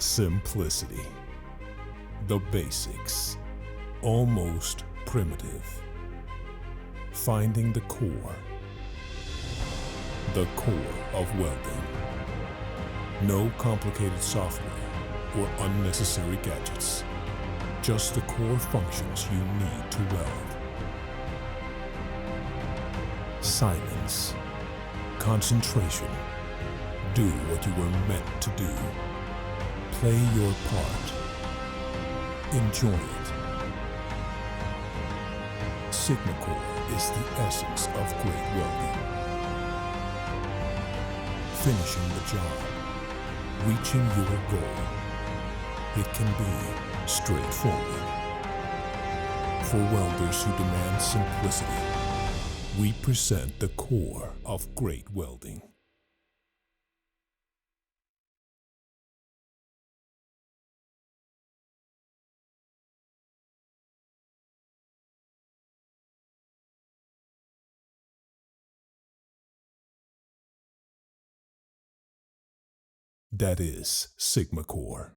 Simplicity. The basics. Almost primitive. Finding the core. The core of welding. No complicated software or unnecessary gadgets. Just the core functions you need to weld. Silence. Concentration. Do what you were meant to do. Play your part. Enjoy it. SigmaCore is the essence of great welding. Finishing the job. Reaching your goal. It can be straightforward. For welders who demand simplicity, we present the core of great welding. That is SigmaCore.